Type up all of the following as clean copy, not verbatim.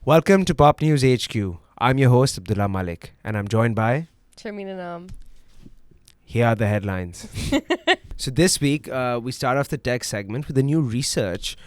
Welcome to Pop News HQ. I'm your host, Abdullah Malik, and I'm joined by... Sharmeen Anam. Here are the headlines. So this week, we start off the tech segment with a new research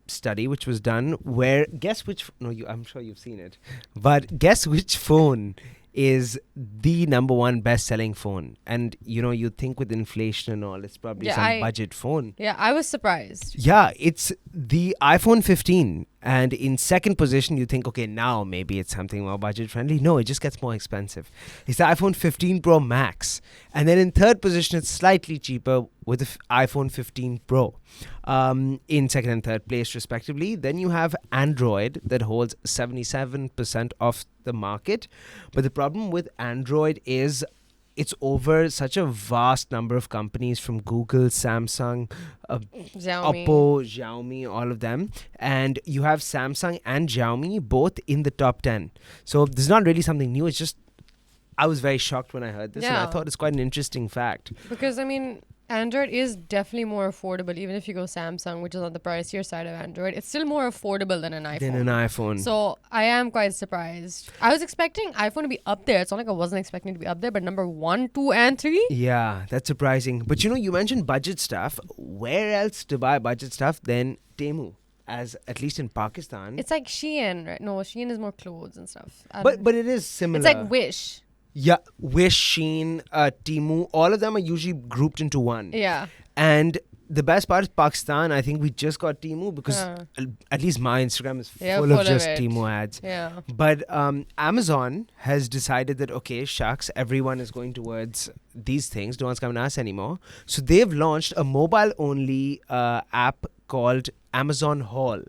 study which was done where, guess which... I'm sure you've seen it. But guess which phone is the number one best-selling phone? And, you think with inflation and all, it's probably some budget phone. Yeah, I was surprised. Yeah, it's the iPhone 15. And in second position, you think, okay, now maybe it's something more budget-friendly. No, it just gets more expensive. It's the iPhone 15 Pro Max. And then in third position, it's slightly cheaper with the iPhone 15 Pro in second and third place, respectively. Then you have Android that holds 77% of the market. But the problem with Android is it's over such a vast number of companies from Google, Samsung, Oppo, Xiaomi, all of them. And you have Samsung and Xiaomi both in the top 10. So this is not really something new. It's just, I was very shocked when I heard this. And I thought it's quite an interesting fact. Because, Android is definitely more affordable. Even if you go Samsung, which is on the pricier side of Android, it's still more affordable than an iPhone. So I am quite surprised. I was expecting iPhone to be up there. It's not like I wasn't expecting it to be up there, but number 1, 2, and 3? Yeah, that's surprising. But you mentioned budget stuff. Where else to buy budget stuff than Temu? As at least in Pakistan. It's like Shein, right? No, Shein is more clothes and stuff. But it is similar. It's like Wish. Yeah, Wish, Shein, Temu, all of them are usually grouped into one. Yeah. And the best part is Pakistan. I think we just got Temu because at least my Instagram is full of just Temu ads. Yeah. But Amazon has decided that, okay, shucks, everyone is going towards these things. No one's coming to us anymore. So they've launched a mobile-only app called Amazon Haul.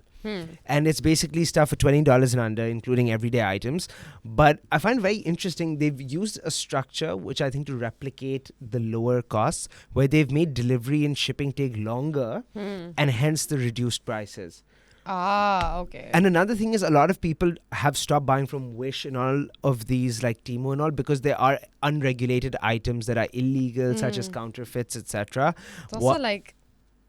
And it's basically stuff for $20 and under, including everyday items. But I find very interesting, they've used a structure which I think to replicate the lower costs, where they've made delivery and shipping take longer and hence the reduced prices. Ah, okay. And another thing is a lot of people have stopped buying from Wish and all of these like Temu and all because there are unregulated items that are illegal, such as counterfeits, etc. It's also like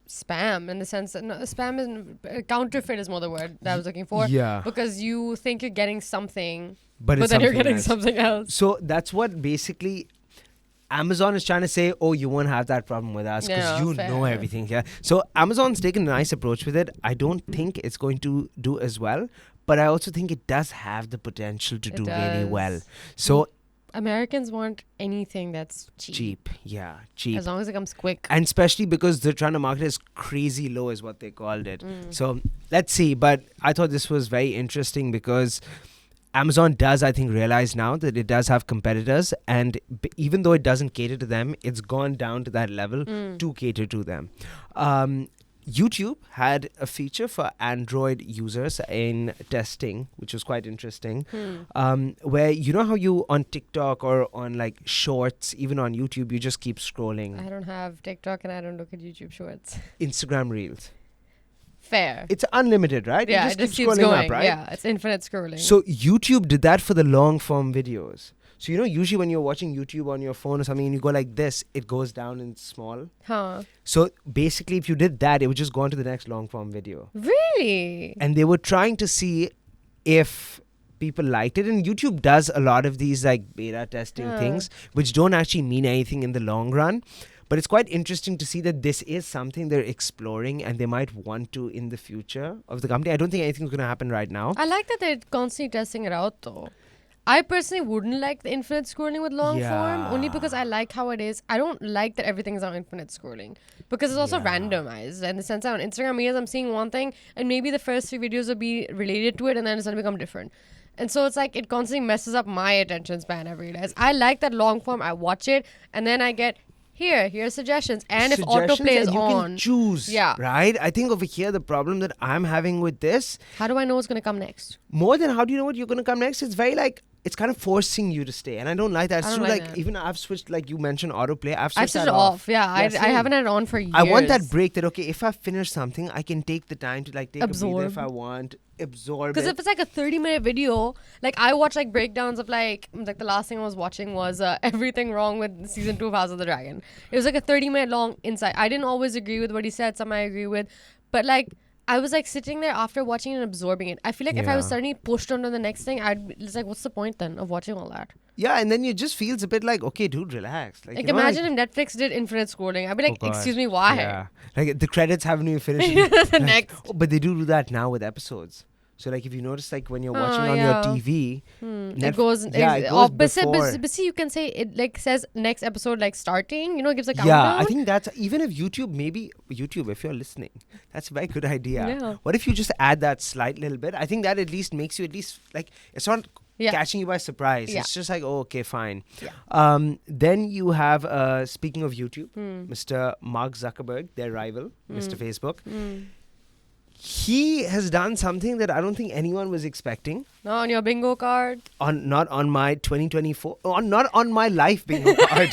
spam in the sense that spam isn't counterfeit is more the word that I was looking for. Yeah. Because you think you're getting something, but then you're getting something else. So that's what basically Amazon is trying to say, oh, you won't have that problem with us because you know everything here. So Amazon's taken a nice approach with it. I don't think it's going to do as well, but I also think it does have the potential to do really well. So Americans want anything that's cheap. Cheap. As long as it comes quick. And especially because they're trying to market it as crazy low is what they called it. So let's see. But I thought this was very interesting because Amazon does, I think, realize now that it does have competitors. And even though it doesn't cater to them, it's gone down to that level to cater to them. YouTube had a feature for Android users in testing, which was quite interesting, where how you on TikTok or on like shorts, even on YouTube, you just keep scrolling. I don't have TikTok and I don't look at YouTube shorts. Instagram Reels. Fair. It's unlimited, right? Yeah, you just keep keeps scrolling going. up, right? Yeah, it's infinite scrolling. So YouTube did that for the long form videos. So, usually when you're watching YouTube on your phone or something and you go like this, it goes down in small. Huh. So basically, if you did that, it would just go on to the next long form video. Really? And they were trying to see if people liked it. And YouTube does a lot of these like beta testing things, which don't actually mean anything in the long run. But it's quite interesting to see that this is something they're exploring and they might want to in the future of the company. I don't think anything's going to happen right now. I like that they're constantly testing it out though. I personally wouldn't like the infinite scrolling with long form, only because I like how it is. I don't like that everything's on infinite scrolling because it's also randomized in the sense that on Instagram videos I'm seeing one thing and maybe the first 3 videos will be related to it and then it's going to become different. And so it's like it constantly messes up my attention span, I realize. I like that long form. I watch it and then I get here's suggestions. And if autoplay is you on, can choose. Yeah. Right? I think over here the problem that I'm having with this, how do I know what's going to come next? More than how do you know what you're going to come next, it's very like it's kind of forcing you to stay, and I don't like that. I don't so like that. That. Even I've switched, like you mentioned, autoplay. I've switched it that off. Yeah, I haven't had it on for years. I want that break that if I finish something, I can take the time to like take absorb. A breather if I want. Absorb. Because if it's like a 30-minute video, like I watch like breakdowns of like the last thing I was watching was everything wrong with season 2 of House of the Dragon. It was like a 30-minute long insight. I didn't always agree with what he said. Some I agree with, but like I was like sitting there after watching it and absorbing it. I feel like if I was Yeah. suddenly pushed onto the next thing, it's like, what's the point then of watching all that? Yeah, and then it just feels a bit like, okay, dude, relax. Like, you know, imagine if Netflix did infinite scrolling. I'd be like, oh God. excuse me, why? Yeah. Like the credits haven't even finished. The Like, next. oh, but they do that now with episodes. So like if you notice, like when you're watching on yeah. your TV, It goes, it goes opposite. before. But see, you can say it like says next episode like starting. You know, it gives a Yeah, countdown. I think that's even if YouTube, if you're listening, that's a very good idea. Yeah. What if you just add that slight little bit? I think that at least makes you like it's not catching you by surprise. Yeah. It's just like, oh, okay, fine. Yeah. Then you have speaking of YouTube, Hmm. Mr. Mark Zuckerberg, their rival, Mr. Facebook. Hmm. He has done something that I don't think anyone was expecting. No, on your bingo card. Not on my 2024, not on my life bingo card.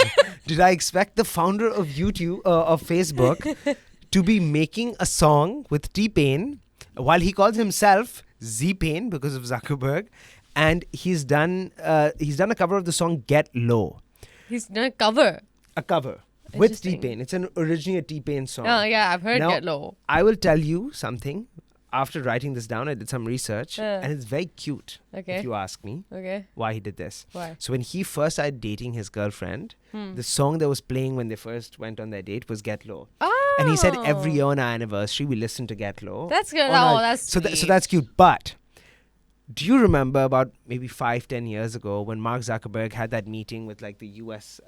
Did I expect the founder of YouTube, of Facebook, to be making a song with T-Pain while he calls himself Z-Pain because of Zuckerberg, and he's done a cover of the song Get Low. He's done a cover. A cover with Interesting. T-Pain. It's originally a T-Pain song. Oh yeah, I've heard Now, Get Low. I will tell you something. After writing this down, I did some research, and it's very cute. Okay. If you ask me Okay. why he did this. Why? So when he first started dating his girlfriend, the song that was playing when they first went on their date was Get Low. Oh. And he said every year on our anniversary, we listen to Get Low. That's good. Oh, Oh, that's so sweet. that's cute. But do you remember about maybe 5-10 years ago when Mark Zuckerberg had that meeting with like the US,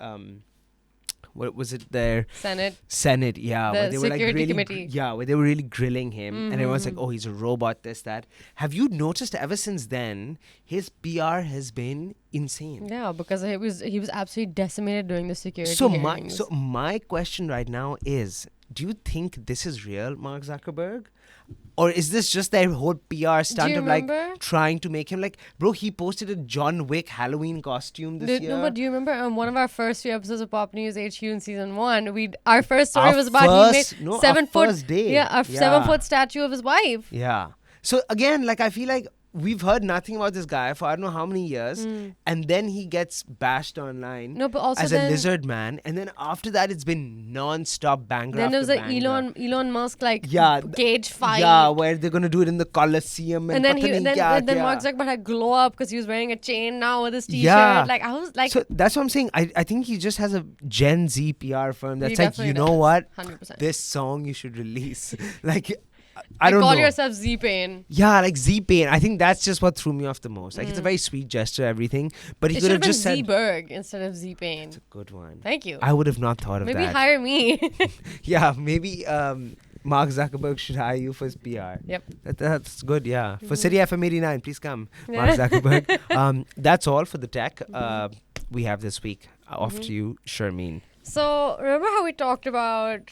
what was it there? Senate, yeah. The where they were Security really, Committee. Yeah, where they were really grilling him. And everyone's like, oh, he's a robot, this, that. Have you noticed ever since then, his PR has been insane? Yeah, because he was absolutely decimated during the security So hearings. my question right now is, do you think this is real, Mark Zuckerberg? Or is this just their whole PR stunt you of like remember? trying to make him like, bro, he posted a John Wick Halloween costume this year. No, but do you remember one of our first few episodes of Pop News HQ in season 1? Our first story Our was about he made our 7 foot. first day. Yeah, a 7 foot statue of his wife. Yeah. So again, like I feel like we've heard nothing about this guy for I don't know how many years, and then he gets bashed online No, but also as then, a lizard man, and then after that it's been non-stop banger. Then there was after a banger. Elon Musk like Yeah, cage fight. Yeah, where they're gonna do it in the Colosseum, And then then Mark Zuckerberg had glow up because he was wearing a chain now with his t-shirt. Yeah. Like I was like, so that's what I'm saying. I think he just has a Gen Z PR firm that's He like, definitely you know does. what, 100%. this song you should release. Like, I don't call know. yourself Z-Pain. Yeah, like Z-Pain. I think that's just what threw me off the most. Like, it's a very sweet gesture, everything. But he It could should have have been just said, Z-Berg instead of Z-Pain. good one. Thank you. I would have not thought of Maybe that. hire me. Yeah, maybe Mark Zuckerberg should hire you for his PR. Yep. That's good, yeah. For CityFM89, please come, Mark Zuckerberg. That's all for the tech we have this week. Off to you, Sharmeen. So remember how we talked about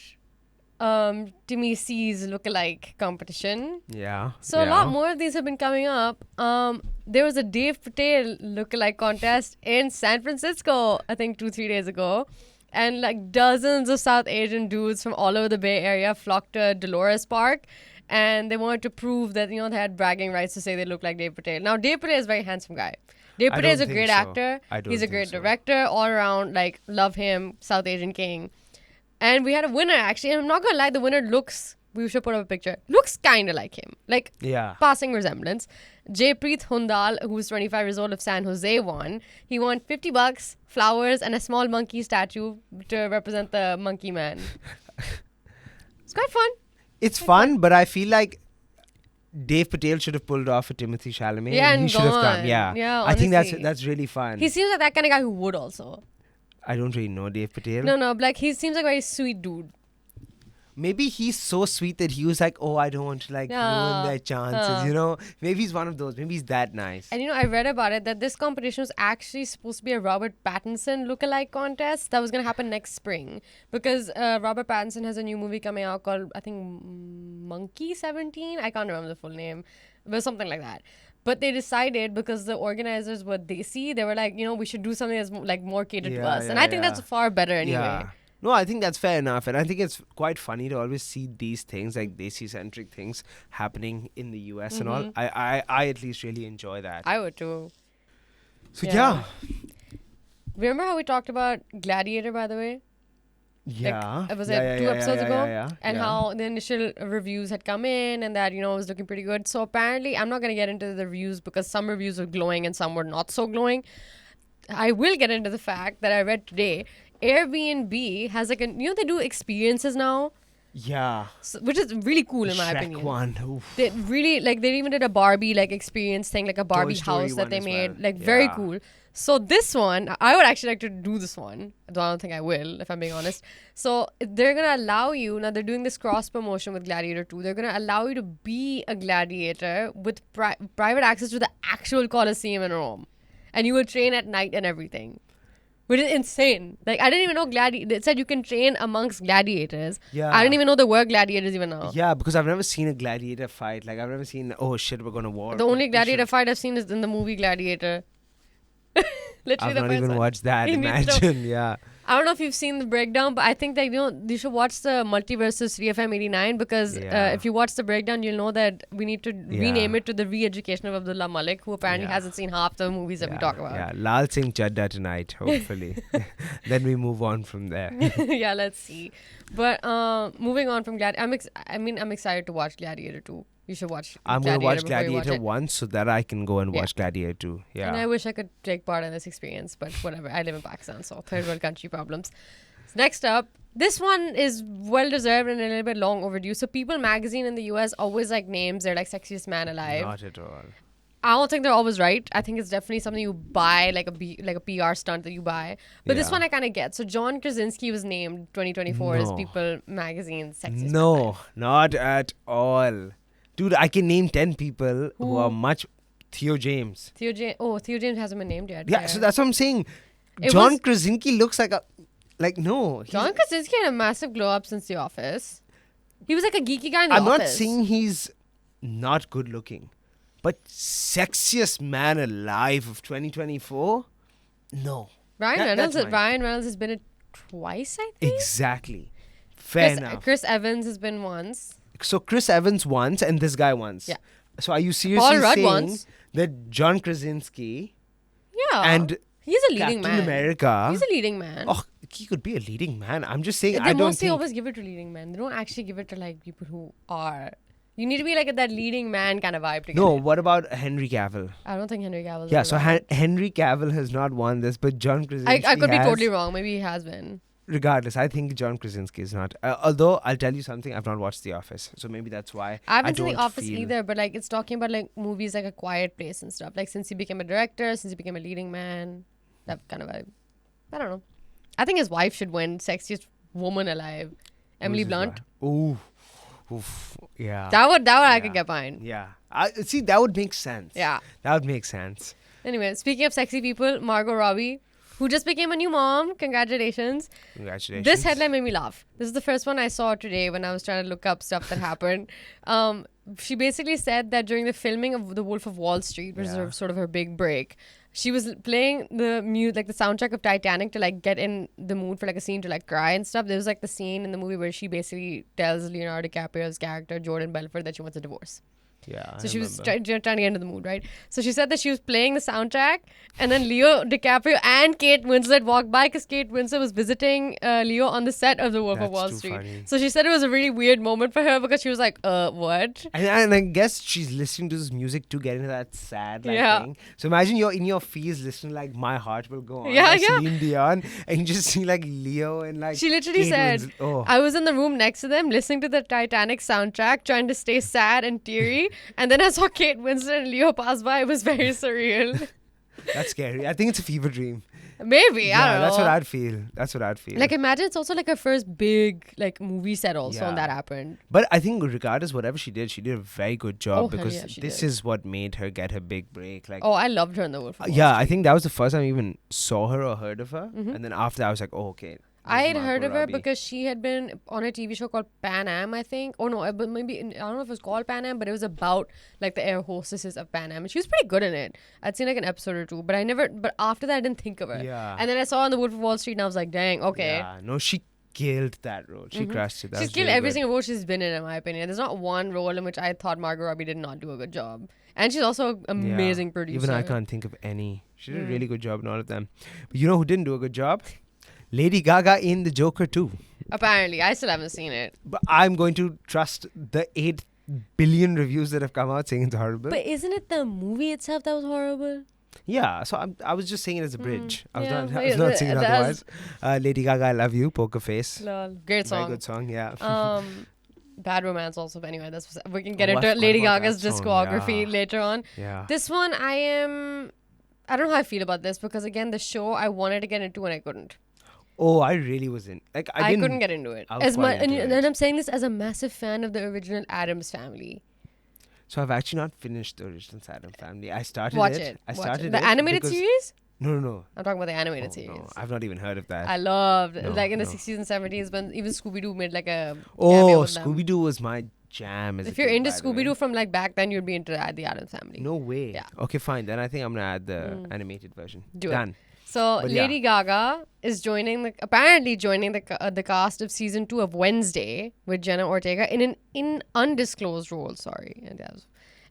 Timmy C's lookalike competition? Yeah. So a lot more of these have been coming up. There was a Dave Patel lookalike contest in San Francisco, I think 2-3 days ago. And like dozens of South Asian dudes from all over the Bay Area flocked to Dolores Park. And they wanted to prove that, you know, they had bragging rights to say they look like Dave Patel. Now, Dave Patel is a very handsome guy. Dave Patel is a great actor. He's a great director. All around, like, love him. South Asian king. And we had a winner, actually. And I'm not going to lie, the winner looks... We should put up a picture. Looks kind of like him. Like, passing resemblance. Jaypreet Hundal, who's 25 years old of San Jose, won. He won $50, flowers, and a small monkey statue to represent the monkey man. It's quite fun. It's fun, but I feel like Dave Patel should have pulled off a Timothy Chalamet. Yeah, and he and should have come. gone. Yeah, Yeah, I think honestly. that's really fun. He seems like that kind of guy who would also. I don't really know Dave Patel. No, like he seems like a very sweet dude. Maybe he's so sweet that he was like, oh, I don't want to like ruin their chances, you know? Maybe he's one of those. Maybe he's that nice. And you know, I read about it that this competition was actually supposed to be a Robert Pattinson lookalike contest that was going to happen next spring. Because Robert Pattinson has a new movie coming out called, I think, Monkey 17? I can't remember the full name. But something like that. But they decided, because the organizers were Desi, they were like, you know, we should do something that's like more catered to us. And I think that's far better anyway. Yeah. No, I think that's fair enough. And I think it's quite funny to always see these things, like Desi-centric things, happening in the US and all. I at least really enjoy that. I would too. So, yeah. Remember how we talked about Gladiator, by the way? Yeah. Like, was Yeah, it yeah, 2 yeah, episodes yeah, ago? yeah, And yeah. how the initial reviews had come in and that, it was looking pretty good. So apparently, I'm not going to get into the reviews because some reviews were glowing and some were not so glowing. I will get into the fact that I read today, Airbnb has like they do experiences now, Yeah. so, which is really cool in my Shrek opinion. one. Oof. They really they even did a Barbie like experience thing, like a Barbie Story house that one they as made, well. like very Yeah. coul. So this one, I would actually like to do this one. Though I don't think I will, if I'm being honest. So they're gonna allow you now. They're doing this cross promotion with Gladiator 2. They're gonna allow you to be a gladiator with private access to the actual Colosseum in Rome, and you will train at night and everything. Which is insane. Like, I didn't even know it said you can train amongst gladiators. Yeah. I didn't even know there were gladiators even now. Yeah, because I've never seen a gladiator fight. Like, I've never seen, oh shit, we're going to war. The only We gladiator should- fight I've seen is in the movie Gladiator. Literally I've the not first even one. watched that. You need to know. Imagine, yeah. I don't know if you've seen the breakdown, but I think that you should watch the Multiversus CityFM89 because Yeah. if you watch the breakdown, you'll know that we need to rename it to the re-education of Abdullah Malik, who apparently Yeah. hasn't seen half the movies that we talk about. Yeah, Lal Singh Chadda tonight, hopefully. Then we move on from there. Yeah, let's see. But moving on from Gladiator, I'm excited to watch Gladiator 2. You should watch. I'm going to watch before you Gladiator it. once so that I can go and watch Gladiator 2. Yeah. And I wish I could take part in this experience, but whatever. I live in Pakistan, so third world country problems. So next up, this one is well deserved and a little bit long overdue. So People magazine in the US always like names. They're like sexiest man alive. Not at all. I don't think they're always right. I think it's definitely something you buy, like a PR stunt that you buy. But this Yeah. one I kind of get. So John Krasinski was named 2024 as No. People magazine sexiest man No, alive. not at all. Dude, I can name 10 people who are much... Theo James. Theo James hasn't been named yet. Yeah, so that's what I'm saying. It John was- Krasinski looks like a... Like, no. he's- John Krasinski had a massive glow up since The Office. He was like a geeky guy in The I'm Office. not saying he's not good looking. But sexiest man alive of 2024? No. That's mine. Ryan Reynolds has been it twice, I think. Exactly. Fair enough. Chris Evans has been once. So Chris Evans once and this guy once. Yeah. So are you seriously Paul Rudd saying once. that John Krasinski Yeah. and he's a leading Captain man. America... He's a leading man. Oh, he could be a leading man. I'm just saying, They I don't mostly think... always give it to leading men. They don't actually give it to like people who are. You need to be like that leading man kind of vibe to get No, it. what about Henry Cavill? I don't think Henry Cavill. Yeah, so Henry Cavill has not won this, but John Krasinski I could be has. totally wrong. Maybe he has been. Regardless, I think John Krasinski is not. Although, I'll tell you something, I've not watched The Office. So maybe that's why I haven't seen The don't Office feel- either, but like it's talking about like movies like A Quiet Place and stuff. Like since he became a director, since he became a leading man, that kind of vibe. I don't know. I think his wife should win Sexiest Woman Alive. Emily Who's his Blunt. wife? Ooh. Oof. Yeah. That would I Yeah. could get behind. Yeah. See, that would make sense. Yeah. That would make sense. Anyway, speaking of sexy people, Margot Robbie, who just became a new mom. Congratulations. Congratulations. This headline made me laugh. This is the first one I saw today when I was trying to look up stuff that happened. She basically said that during the filming of The Wolf of Wall Street, which is Yeah. sort of her big break, she was playing the the soundtrack of Titanic to like get in the mood for like a scene to like cry and stuff. There was like the scene in the movie where she basically tells Leonardo DiCaprio's character Jordan Belfort that she wants a divorce. Yeah. So she was trying to get into the mood, right? So she said that she was playing the soundtrack, and then Leo DiCaprio and Kate Winslet walked by because Kate Winslet was visiting Leo on the set of The Wolf of That's Wall too Street. funny. So she said it was a really weird moment for her because she was like, what? And I guess she's listening to this music to get into that sad Yeah. thing. So imagine you're in your feels listening like My Heart Will Go On Yeah, by yeah. Celine Dion, and you just see like Leo and like She literally Kate said, Winslet. Oh. I was in the room next to them listening to the Titanic soundtrack, trying to stay sad and teary. And then I saw Kate Winslet and Leo pass by. It was very surreal. That's scary. I think it's a fever dream. Maybe, I don't know. That's what I'd feel. That's what I'd feel. Like, imagine it's also like her first big like movie set also, Yeah. and that happened. But I think regardless, whatever she did a very good job Oh, hell because yeah, she this did. is what made her get her big break. Like, Oh, I loved her in The Wolf of Wall yeah, Street. I think that was the first time I even saw her or heard of her. Mhm. And then after that, I was like, oh, okay. I this had is heard Margot of her Robbie. because she had been on a TV show called Pan Am, I think. Oh no, but maybe I don't know if it was called Pan Am, but it was about like the air hostesses of Pan Am, and she was pretty good in it. I'd seen like an episode or two, but But after that, I didn't think of her. Yeah. And then I saw her on The Wolf of Wall Street, and I was like, dang, okay. Yeah, no, she killed that role. She crushed it. That She's was killed really every good. single role she's been in my opinion. There's not one role in which I thought Margot Robbie did not do a good job. And she's also an Yeah. amazing producer. Even I can't think of any. She did a Mm. really good job in all of them. But you know who didn't do a good job? Lady Gaga in The Joker too. Apparently. I still haven't seen it. But I'm going to trust the 8 billion reviews that have come out saying it's horrible. But isn't it the movie itself that was horrible? Yeah, so I was just saying it as a bridge. I was Yeah, not, but I was not saying it that's- otherwise. Lady Gaga, I Love You, Poker Face. Lol. Great Very song. good song, yeah. Bad Romance also. But anyway, we can get Oh, I into forgot Lady about Gaga's that song, discography yeah. later on. Yeah. This one, I don't know how I feel about this because again, the show I wanted to get into and I couldn't. Oh, I really wasn't. Like, I couldn't get into it. I was quite into And it. I'm saying this as a massive fan of the original Addams Family. So I've actually not finished the original Adam Family. I started Watch it. it. I Watch started it. The it animated because- series? No. I'm talking about the animated Oh, series. no, I've not even heard of that. I loved No, like in the no. 60s and 70s when even Scooby-Doo made like a cameo Oh, with them. Scooby-Doo was my jam. As If a you're kid, into by the way. Scooby-Doo from like back then, you'd be into the Addams Family. No way. Yeah. Okay, fine. Then I think I'm gonna add the animated version. Do it. Done. So But yeah. Lady Gaga is apparently joining the cast of season 2 of Wednesday with Jenna Ortega in an undisclosed role. Sorry,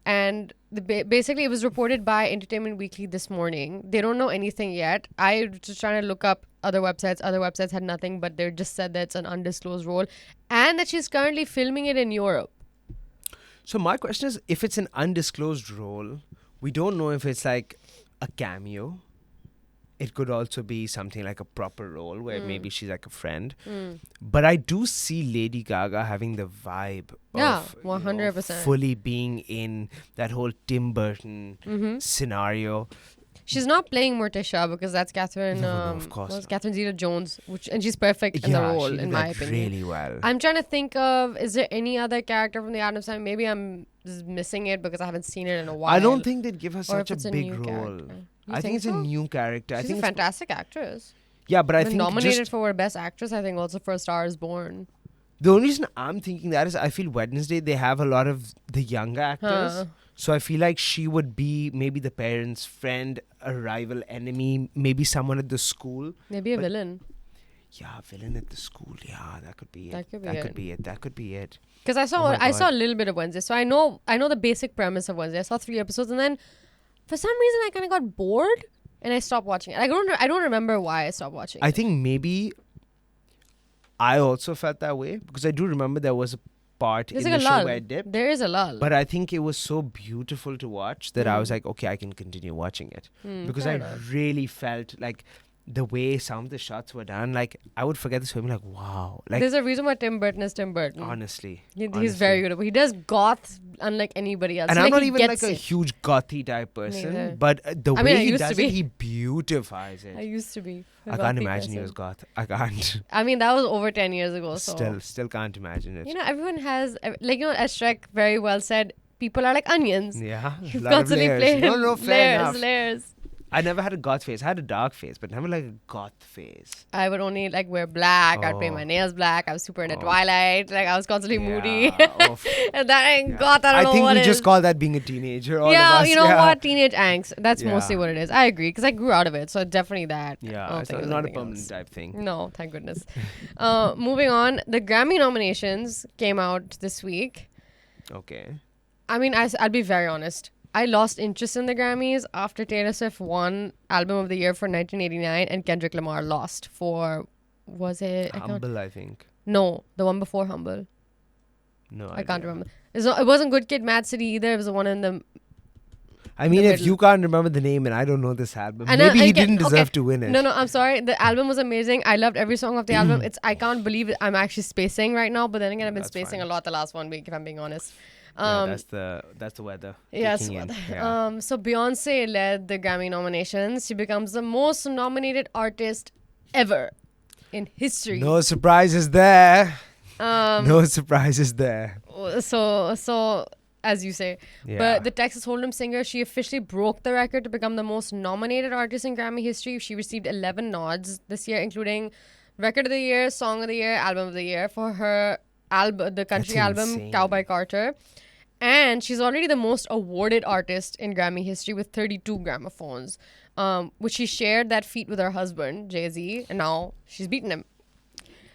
and basically it was reported by Entertainment Weekly this morning. They don't know anything yet. I was just trying to look up other websites. Other websites had nothing, but they just said that it's an undisclosed role and that she's currently filming it in Europe. So my question is, if it's an undisclosed role, we don't know if it's like a cameo. It could also be something like a proper role where maybe she's like a friend. But I do see Lady Gaga having the vibe Yeah, of 100%. fully being in that whole Tim Burton scenario. She's not playing Morticia because that's Catherine. No, of course not. Catherine Zeta-Jones, and she's perfect in the role, she did in my that opinion. really well. I'm trying to think of, is there any other character from the Addams Family? Maybe I'm just missing it because I haven't seen it in a while. I don't think they'd give her Or such if it's a a big new role. character. You I think it's a so? new character. I She's think a it's fantastic actress. yeah, but I Been think nominated just for Best Actress, I think also for A Star Is Born. the only reason I'm thinking that is I feel Wednesday they have a lot of the younger actors. Huh. So I feel like she would be maybe the parents' friend, a rival enemy, maybe someone at the school. Maybe a But- villain. Yeah, villain at the school. Yeah, that could be it. That could be that it. could be it. That could be it. Because I saw Oh my I saw a God. little bit of Wednesday, so I know the basic premise of Wednesday. I saw 3 episodes, and then for some reason I kind of got bored, and I stopped watching it. I don't remember why I stopped watching. I it. think maybe I also felt that way because I do remember there was a part There's in like the a show lull. where it dipped. There is a lull. But I think it was so beautiful to watch that I was like, okay, I can continue watching it. Because fair I enough. really felt like the way some of the shots were done, like I would forget this film, like, wow. Like, There's a reason why Tim Burton is Tim Burton. honestly. He's very good at it. He does goth unlike anybody else. And Like, I'm not he even like gets a it. huge gothy type person, Neither. but the I mean, I way he used to does be. it, he beautifies I it. used to be. a I can't gothic imagine he person. was goth. I can't. I mean, that was over 10 years ago. So Still can't imagine it. you know, everyone has like as Shrek very well said, people are like onions. Yeah, You've lot of constantly layers. played No, fair enough. layers. I never had a goth face. I had a dark face, but never like a goth face. I would only like wear black. I'd paint my Oh. nails black. I was super into Oh. Twilight. Like I was constantly moody. Yeah, oof. And that ain't Yeah. goth. I don't know think what we it just is. call that being a teenager. All Yeah, of us. you know yeah. what? Teenage angst. That's Yeah. mostly what it is. I agree because I grew out of it. So definitely that. I Yeah, don't it's think it was not a anything permanent else. type thing. No, thank goodness. Moving on, the Grammy nominations came out this week. Okay. I mean, I'll be very honest. I lost interest in the Grammys after Taylor Swift won Album of the Year for 1989 and Kendrick Lamar lost for, was it? Humble, I think. No, the one before Humble. No, I can't remember. It wasn't Good Kid, Mad City either. It was the one in the... I mean, the if middle. you can't remember the name and I don't know this album, And maybe I he can- didn't deserve okay. to win it. No, I'm sorry. The album was amazing. I loved every song of the album. I can't believe it. I'm actually spacing right now, but then again, I've been That's spacing fine. a lot the last 1 week, if I'm being honest. Yeah, that's the weather. Yeah, it's kicking in. weather. Yeah. So Beyonce led the Grammy nominations. She becomes the most nominated artist ever in history. No surprises there. Um, No surprises there. So as you say, Yeah. but the Texas Hold'em singer, she officially broke the record to become the most nominated artist in Grammy history. She received 11 nods this year, including Record of the Year, Song of the Year, Album of the Year for her the country That's album insane. Cowboy Carter. And she's already the most awarded artist in Grammy history with 32 gramophones, which she shared that feat with her husband, Jay-Z, and now she's beaten him.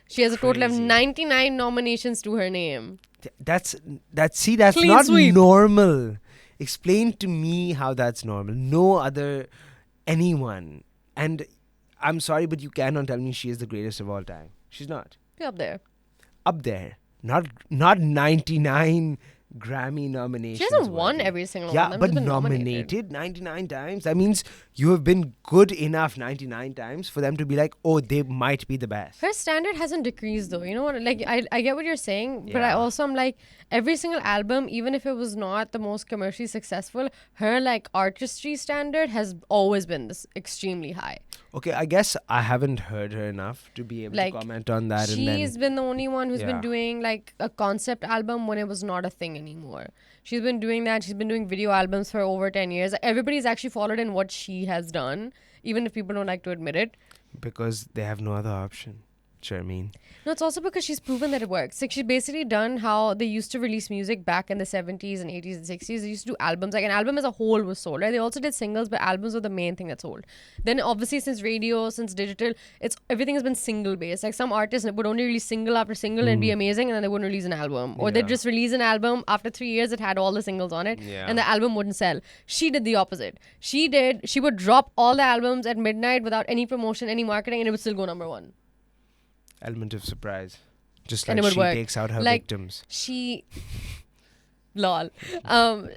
She has a total of Crazy. 99 nominations to her name. That's Clean not sweep. normal. Explain to me how that's normal. No other anyone. And I'm sorry, but you cannot tell me she is the greatest of all time. She's not. be up there. Up there. Not 99 Grammy nominations. She hasn't won every single one of them. But She's been nominated 99 times. That means you have been good enough 99 times for them to be like, oh, they might be the best. Her standard hasn't decreased though. You know what? Like I get what you're saying, but I Yeah. also am like, every single album, even if it was not the most commercially successful, her like artistry standard has always been this extremely high. Okay, I guess I haven't heard her enough to be able Like, to comment on that. She's been the only one who's Yeah. been doing like a concept album when it was not a thing anymore. She's been doing that. She's been doing video albums for over 10 years. Everybody's actually followed in what she has done, even if people don't like to admit it. Because they have no other option. Charmaine. No, it's also because she's proven that it works. Like, she's basically done how they used to release music back in the 70s and 80s and 60s. They used to do albums. Like, an album as a whole was sold, right? They also did singles, but albums were the main thing that sold. Then, obviously, since radio, since digital, everything has been single-based. Like, some artists would only release single after single and be amazing, and then they wouldn't release an album. Or they'd just release an album after 3 years, it had all the singles on it, and the album wouldn't sell. She did the opposite. She would drop all the albums at midnight without any promotion, any marketing, and it would still go number one. Element of surprise. Just And like it would she work. takes out her Like, victims. She lol.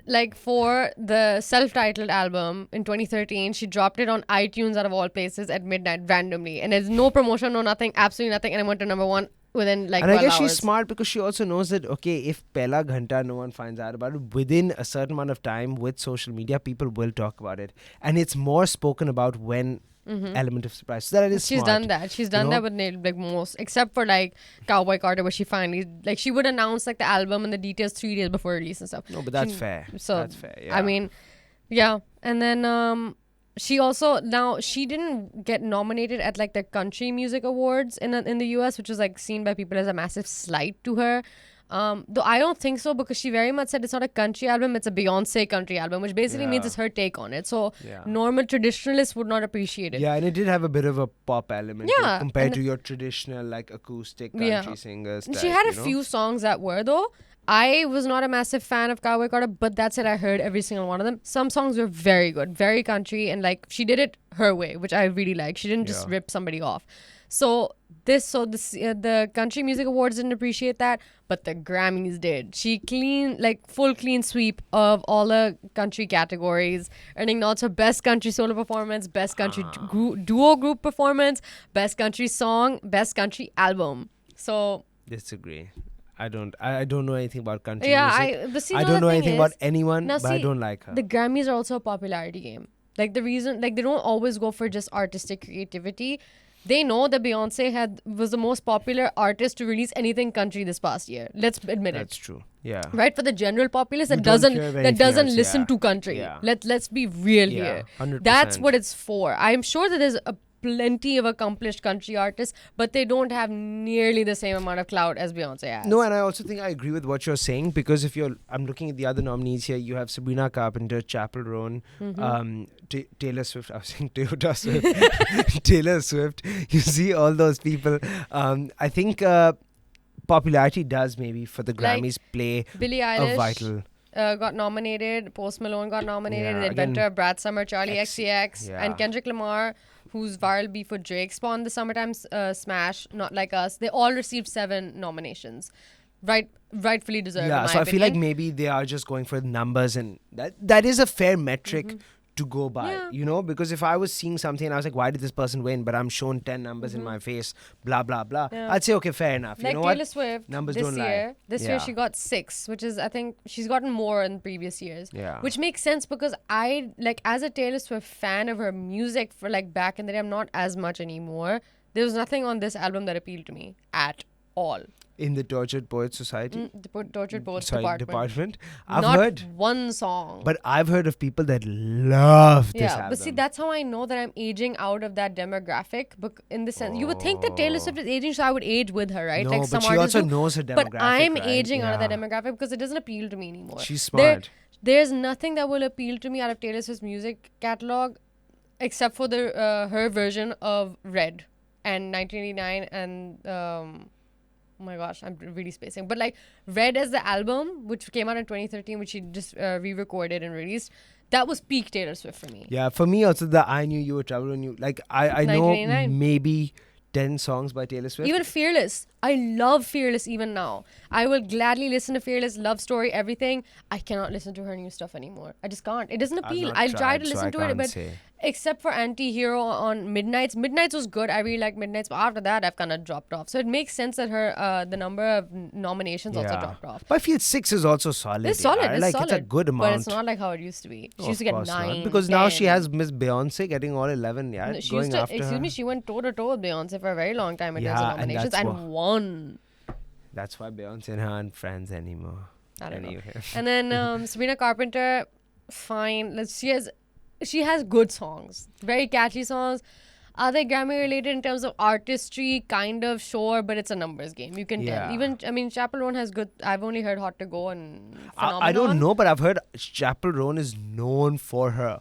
Like, for the self-titled album in 2013, she dropped it on iTunes out of all places at midnight randomly, and there's no promotion, no nothing, absolutely nothing, and it went to number one within like 12 And I guess hours. she's smart because she also knows that, okay, if Pehla Ghanta no one finds out about it, within a certain amount of time with social media, people will talk about it. And it's more spoken about when element of surprise. So that is She's smart. done that. She's done that with like most, except for like Cowboy Carter, where she finally like she would announce like the album and the details 3 days before release and stuff. No, but that's She- fair. So That's fair. Yeah. I mean, yeah. And then she also, now she didn't get nominated at like the Country Music Awards in the US, which was like seen by people as a massive slight to her. Though I don't think so, because she very much said it's not a country album, it's a Beyonce country album, which basically means Yeah. it's her take on it. So Yeah. normal traditionalists would not appreciate it. Yeah, and it did have a bit of a pop element to it Yeah, compared and to your traditional like acoustic country Yeah. singers. She type, had a you know? few songs that were though. I was not a massive fan of Cowboy Carter, but that's it. I heard every single one of them. Some songs were very good, very country, and like she did it her way, which I really like. She didn't just Yeah. rip somebody off. The Country Music Awards didn't appreciate that, but the Grammys did. She full clean sweep of all the country categories, earning nods for Best Country Solo Performance, Best Country Duo Group Performance, Best Country Song, Best Country Album. So Disagree. I don't know anything about country yeah, music. I don't know anything about anyone, now but I see, don't like her. the Grammys are also a popularity game. Like, the reason, like, they don't always go for just artistic creativity. They know that Beyonce was the most popular artist to release anything country this past year. Let's admit That's true. Yeah. it. Right? For the general populace Who that don't doesn't care of anything else, listen yeah. to country. Yeah. Let's be real Yeah, here. 100%. That's what it's for. I'm sure that there's plenty of accomplished country artists, but they don't have nearly the same amount of clout as Beyonce has. No, and I also think I agree with what you're saying, because I'm looking at the other nominees here. You have Sabrina Carpenter, Chappell Roan, Taylor Swift. I was saying Toyota Swift. Taylor Swift. You see all those people. I think popularity does maybe for the Like, Grammys play Billie a Eilish vital. got nominated. Post Malone got nominated. Yeah, The again, Inventor, Brad Summer, Charlie XCX, yeah. and Kendrick Lamar, whose viral beef with Drake spawned the Summertime Smash, Not Like Us. They all received 7 nominations. Rightfully deserved. Yeah, in my so I feel like opinion. maybe they are just going for the numbers, and that is a fair metric to go by, Yeah. you know, because if I was seeing something and I was like, why did this person win, but I'm shown 10 numbers in my face, blah blah blah, Yeah. I'd say okay, fair enough. Like you know Taylor what, Swift numbers this don't lie. year. This year Yeah. she got 6, which is, I think she's gotten more in previous years. Yeah. Which makes sense, because I, like, as a Taylor Swift fan of her music for like back in the day, I'm not as much anymore. There was nothing on this album that appealed to me at all. in the Tortured Poets Society, The Tortured Poets department, I've Not heard, one song. but I've heard of people that love this yeah, album. but see, that's how I know that I'm aging out of that demographic. In the sense, you would think that Taylor Swift is aging, so I would age with her, right? No, like but some she artists also do. knows her demographic. But I'm right? aging out of that Yeah. demographic because it doesn't appeal to me anymore. She's smart. There's nothing that will appeal to me out of Taylor Swift's music catalog, except for her version of Red and 1989 and oh my gosh, I'm really spacing. But like Red as the album, which came out in 2013, which she just re-recorded and released, that was peak Taylor Swift for me. Yeah, for me also the I Knew You Were Trouble When You, like I know 1989. maybe 10 songs by Taylor Swift. Even Fearless. I love Fearless even now. I will gladly listen to Fearless, Love Story, everything. I cannot listen to her new stuff anymore. I just can't. It doesn't appeal. I'll try to listen to it, but except for Anti-Hero on Midnights. Midnights was good. I really like Midnights, but after that, I've kind of dropped off. So it makes sense that her the number of nominations also dropped off. But I feel 6 is also solid. It's solid. It's solid. It's a good amount. But it's not like how it used to be. She used to get 9. Not. Because 10. Now she has Miss Beyonce getting all 11. Yeah, no, excuse me, she went toe to toe with Beyonce for a very long time in terms of nominations and won. That's why Beyonce and her aren't friends anymore. I don't know. And then Sabrina Carpenter, fine. She has good songs, very catchy songs. Are they Grammy related in terms of artistry? Kind of, sure, but it's a numbers game. You can tell. Even, I mean, Chappell Roan has good. I've only heard Hot to Go and Phenomenon. I don't know, but I've heard Chappell Roan is known for her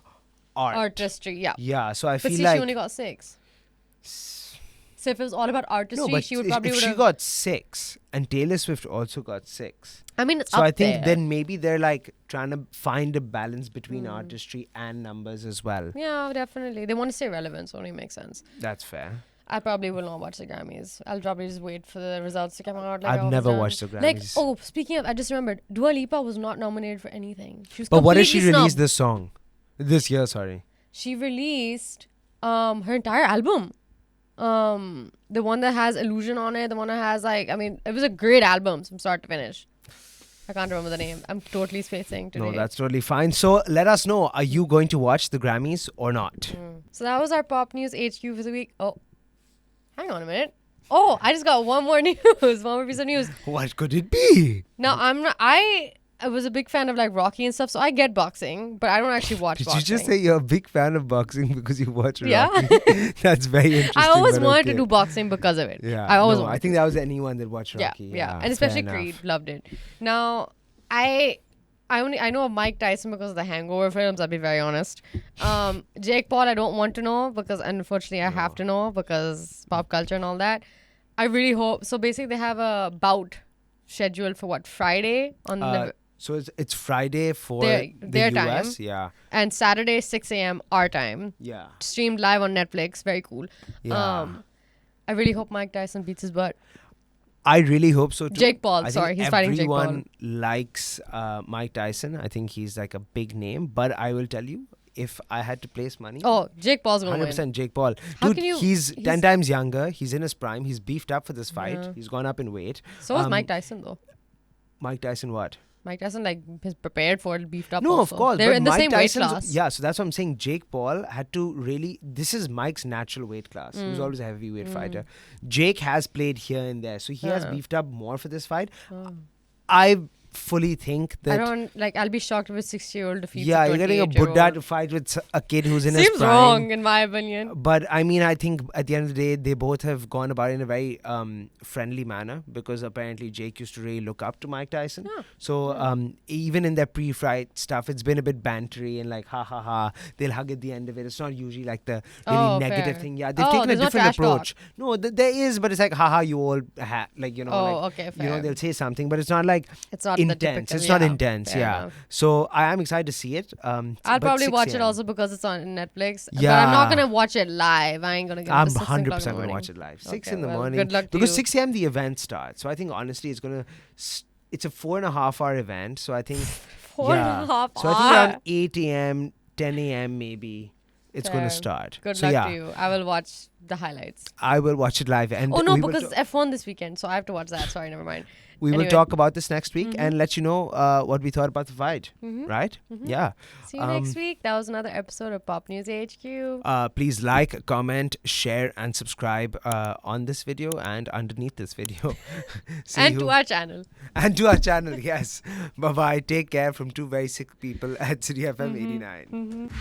artistry. Yeah. Yeah, so I feel she only got 6. So if it was all about artistry, she would probably. If she got 6, and Taylor Swift also got 6. I mean, it's so up I think there. then maybe they're like trying to find a balance between artistry and numbers as well. Yeah, definitely. They want to stay relevant, so it only makes sense. That's fair. I probably will not watch the Grammys. I'll probably just wait for the results to come out. I've never watched the Grammys. Speaking of, I just remembered, Dua Lipa was not nominated for anything. She was but what did she release this song? This year, sorry. She released her entire album. The one that has Illusion on it, the one that has it was a great album from start to finish. I can't remember the name. I'm totally spacing today. No, that's totally fine. So let us know, are you going to watch the Grammys or not? So that was our Pop News HQ for the week. Oh, hang on a minute. Oh, I just got one more news. One more piece of news. What could it be? Now, I was a big fan of like Rocky and stuff, so I get boxing, but I don't actually watch boxing. Did you just say you're a big fan of boxing because you watch Rocky? Yeah. That's very interesting. I always wanted to do boxing because of it. Yeah. I think that was anyone that watched Rocky. Yeah. And especially Creed. Loved it. Now, I know of Mike Tyson because of the Hangover films, I'll be very honest. Jake Paul, I don't want to know because unfortunately I have to know because pop culture and all that. I really hope. So basically they have a bout scheduled for Friday on so it's Friday for their the US, time. Yeah. And Saturday 6 a.m. our time. Yeah. Streamed live on Netflix. Very cool. Yeah. I really hope Mike Tyson beats his butt. I really hope so too. Jake Paul, he's fighting Jake Paul. Everyone likes Mike Tyson. I think he's like a big name. But I will tell you, if I had to place money... Oh, Jake Paul's going to win. 100% Jake Paul. Dude, he's 10 times younger. He's in his prime. He's beefed up for this fight. Yeah. He's gone up in weight. So is Mike Tyson though. Mike Tyson what? Mike Tyson is prepared for it, beefed up. No, also. of course. They're in the Mike same Tyson's, weight class. Yeah, so that's what I'm saying. Jake Paul had to really... This is Mike's natural weight class. He was always a heavyweight fighter. Jake has played here and there. So he has beefed up more for this fight. I fully think that... I'll be shocked if a 60-year-old defeats Yeah, you're getting a Buddha to fight with a kid who's in his prime. Seems wrong, in my opinion. But I mean, I think at the end of the day, they both have gone about it in a very friendly manner because apparently Jake used to really look up to Mike Tyson. Yeah. So even in their pre-fight stuff, it's been a bit bantery and like, ha ha ha, they'll hug at the end of it. It's not usually like the really negative thing. Yeah, they've taken a different approach. No, there is, but it's like, haha, you all okay, fair. They'll say something, but it's not like... It's not intense. It's not intense, enough. So I am excited to see it. I'll probably watch it also because it's on Netflix. Yeah. But I'm not going to watch it live. I ain't going to get I'm 100% going to watch it live. 6 in the morning. Good luck to because you. 6 a.m. the event starts. So I think honestly it's going to... It's a 4.5 hour event. So I think... 4.5 hours? So I think around 8 a.m., 10 a.m. maybe it's going to start. Good luck to you. I will watch the highlights. I will watch it live. And because it's F1 this weekend. So I have to watch that. Sorry, never mind. We will talk about this next week and let you know what we thought about the fight. Right? Yeah. See you next week. That was another episode of Pop News HQ. Please like, comment, share and subscribe on this video and underneath this video. And to our channel. And to our channel, yes. Bye-bye. Take care from two very sick people at CityFM89.